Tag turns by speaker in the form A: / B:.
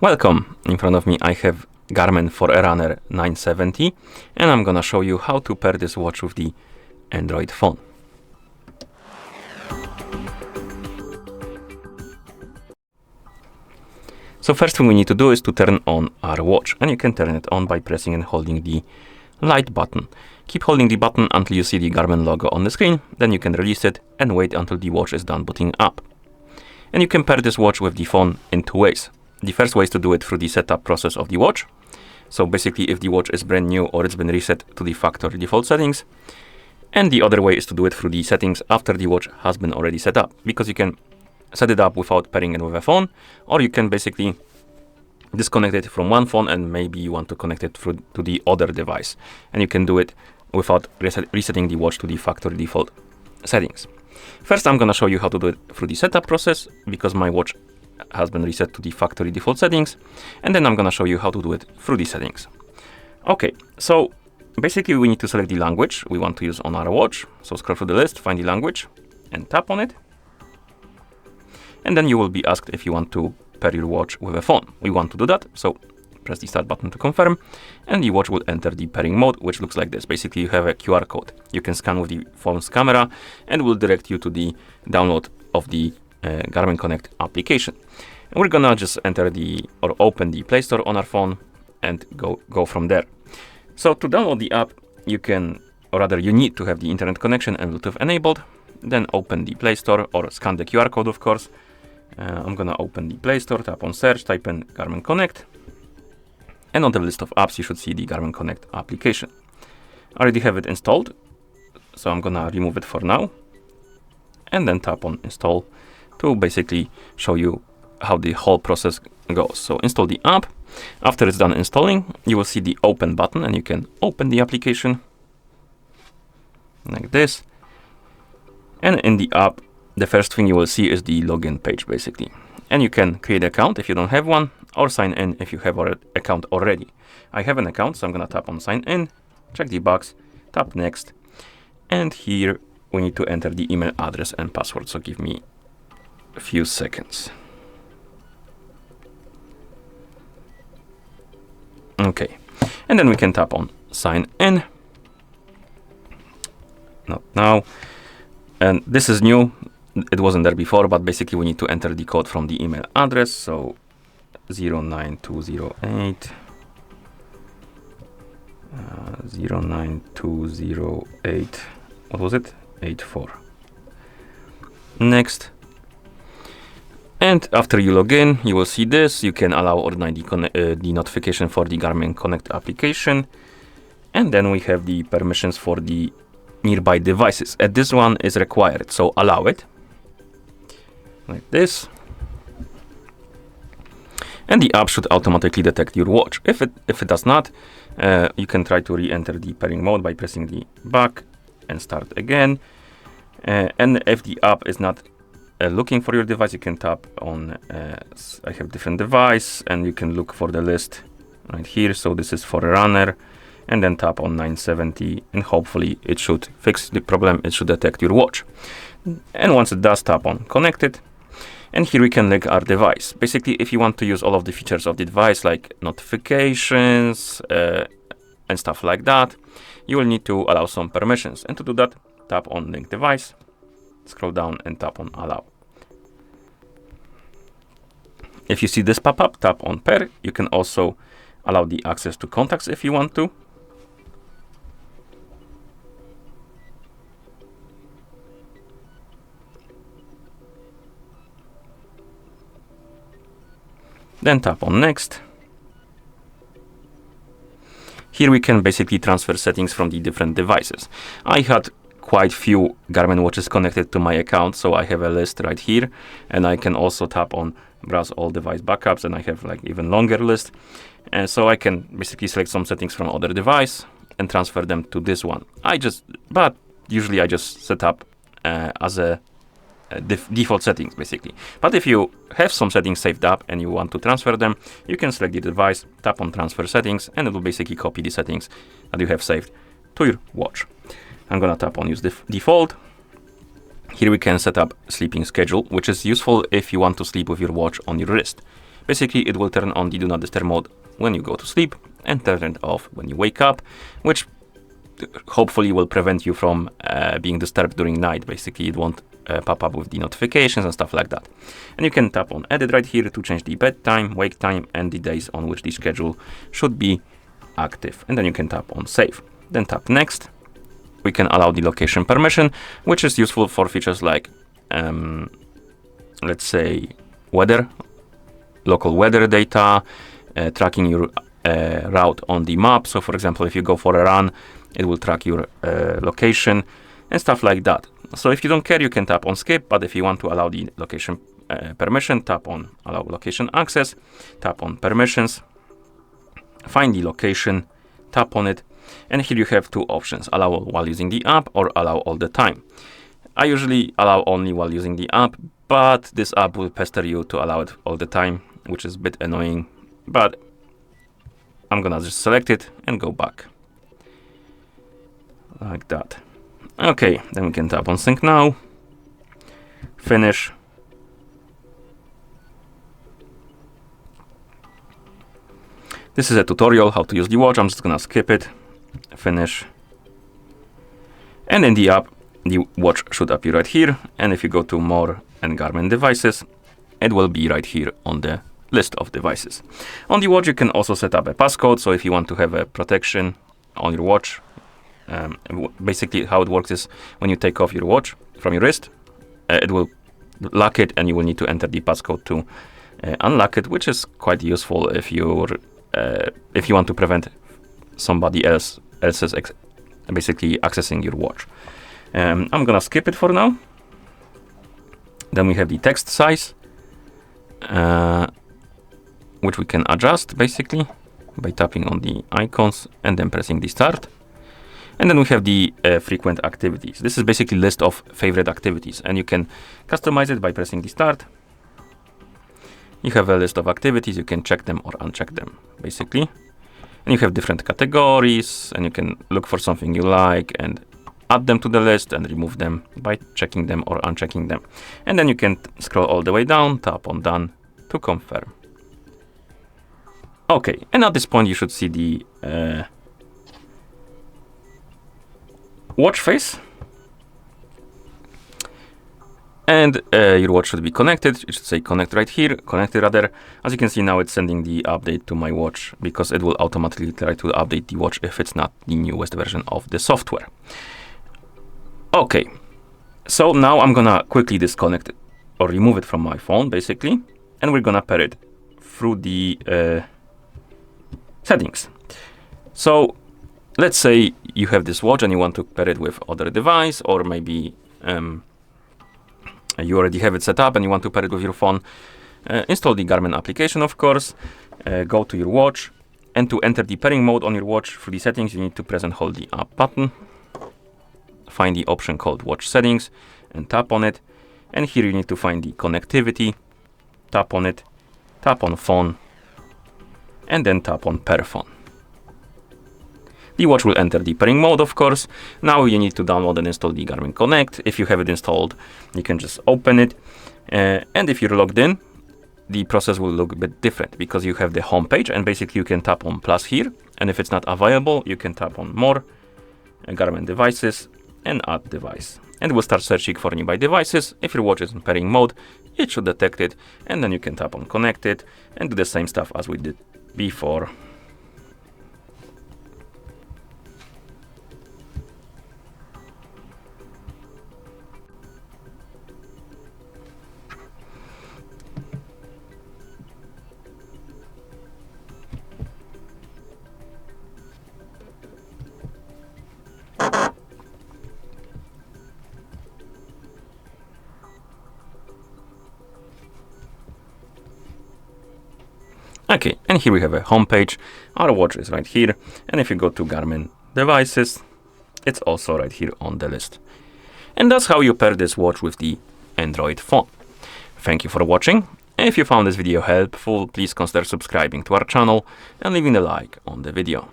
A: Welcome! In front of me I have Garmin Forerunner 970 and I'm gonna show you how to pair this watch with the Android phone. So first thing we need to do is to turn on our watch, and you can turn it on by pressing and holding the light button. Keep holding the button until you see the Garmin logo on the screen, then you can release it and wait until the watch is done booting up. And you can pair this watch with the phone in two ways. The first way is to do it through the setup process of the watch. So basically if the watch is brand new or it's been reset to the factory default settings. And the other way is to do it through the settings after the watch has been already set up, because you can set it up without pairing it with a phone, or you can basically disconnect it from one phone and maybe you want to connect it through to the other device. And you can do it without resetting the watch to the factory default settings. First, I'm gonna show you how to do it through the setup process, because my watch has been reset to the factory default settings. And then I'm gonna show you how to do it through the settings. Okay, so basically we need to select the language we want to use on our watch. So scroll through the list, find the language and tap on it. And then you will be asked if you want to pair your watch with a phone. We want to do that, so press the start button to confirm, and the watch will enter the pairing mode, which looks like this. Basically, you have a QR code. You can scan with the phone's camera and will direct you to the download of the Garmin Connect application. And we're gonna just open the Play Store on our phone and go from there. So to download the app, you need to have the internet connection and Bluetooth enabled. Then open the Play Store or scan the QR code, of course. I'm gonna open the Play Store, tap on search, type in Garmin Connect. And on the list of apps, you should see the Garmin Connect application. I already have it installed, so I'm gonna remove it for now. And then tap on install to basically show you how the whole process goes. So install the app. After it's done installing, you will see the open button and you can open the application like this. And in the app, the first thing you will see is the login page, basically. And you can create an account if you don't have one, or sign in if you have an account already. I have an account, so I'm gonna tap on sign in, check the box, tap next. And here we need to enter the email address and password, so give me a few seconds. Okay, and then we can tap on sign in. Not now. And this is new, it wasn't there before, but basically we need to enter the code from the email address. So 09208 09208, what was it? 84. Next. And after you log in, you will see this. You can allow or deny the notification for the Garmin Connect application. And then we have the permissions for the nearby devices. And this one is required, so allow it like this, and the app should automatically detect your watch. If it does not, you can try to re-enter the pairing mode by pressing the back and start again. And if the app is not looking for your device, you can tap on I have different device, and you can look for the list right here. So this is Forerunner, and then tap on 970, and hopefully it should fix the problem. It should detect your watch. And once it does, tap on connected. And here we can link our device. Basically, if you want to use all of the features of the device, like notifications and stuff like that, you will need to allow some permissions. And to do that, tap on link device, scroll down and tap on allow. If you see this pop up, tap on pair. You can also allow the access to contacts if you want to. Then tap on next. Here we can basically transfer settings from the different devices. I had quite few Garmin watches connected to my account, so I have a list right here, and I can also tap on browse all device backups, and I have like even longer list. And so I can basically select some settings from other device and transfer them to this one. But usually I just set up as a default settings, basically. But if you have some settings saved up and you want to transfer them, you can select the device, tap on transfer settings, and it will basically copy the settings that you have saved to your watch. I'm gonna tap on use default. Here we can set up sleeping schedule, which is useful if you want to sleep with your watch on your wrist. Basically, it will turn on the do not disturb mode when you go to sleep and turn it off when you wake up, which hopefully will prevent you from being disturbed during night. Basically, it won't pop up with the notifications and stuff like that. And you can tap on edit right here to change the bedtime, wake time, and the days on which the schedule should be active. And then you can tap on save. Then tap next. We can allow the location permission, which is useful for features like, let's say, weather, local weather data, tracking your route on the map. So for example, if you go for a run, it will track your location and stuff like that. So if you don't care, you can tap on skip, but if you want to allow the location permission, tap on allow location access, tap on permissions, find the location, tap on it, and here you have two options: allow while using the app or allow all the time. I usually allow only while using the app, but this app will pester you to allow it all the time, which is a bit annoying, but I'm gonna just select it and go back like that. Okay, then we can tap on sync now, finish. This is a tutorial how to use the watch. I'm just gonna skip it, finish. And in the app, the watch should appear right here. And if you go to more and Garmin devices, it will be right here on the list of devices. On the watch, you can also set up a passcode. So if you want to have a protection on your watch, basically how it works is when you take off your watch from your wrist, it will lock it and you will need to enter the passcode to unlock it, which is quite useful if you want to prevent somebody else's basically accessing your watch. I'm gonna skip it for now. Then we have the text size, which we can adjust basically by tapping on the icons and then pressing the start. And then we have the frequent activities. This is basically a list of favorite activities, and you can customize it by pressing the start. You have a list of activities, you can check them or uncheck them, basically. And you have different categories, and you can look for something you like and add them to the list and remove them by checking them or unchecking them. And then you can scroll all the way down, tap on done to confirm. Okay, and at this point you should see the watch face, and your watch should be connected. It should say connect right here, connected rather. As you can see now, it's sending the update to my watch because it will automatically try to update the watch if it's not the newest version of the software. Okay, so now I'm gonna quickly disconnect it or remove it from my phone basically, and we're gonna pair it through the settings. So let's say you have this watch and you want to pair it with other device, or maybe you already have it set up and you want to pair it with your phone. Install the Garmin application, of course. Go to your watch, and to enter the pairing mode on your watch through the settings, you need to press and hold the up button. Find the option called watch settings and tap on it. And here you need to find the connectivity. Tap on it, tap on phone, and then tap on pair phone. The watch will enter the pairing mode, of course. Now you need to download and install the Garmin Connect. If you have it installed, you can just open it. And if you're logged in, the process will look a bit different because you have the home page, and basically you can tap on plus here. And if it's not available, you can tap on more, Garmin devices, and add device. And we'll start searching for nearby devices. If your watch is in pairing mode, it should detect it. And then you can tap on connected and do the same stuff as we did before. Okay, and here we have a home page. Our watch is right here. And if you go to Garmin devices, it's also right here on the list. And that's how you pair this watch with the Android phone. Thank you for watching. If you found this video helpful, please consider subscribing to our channel and leaving a like on the video.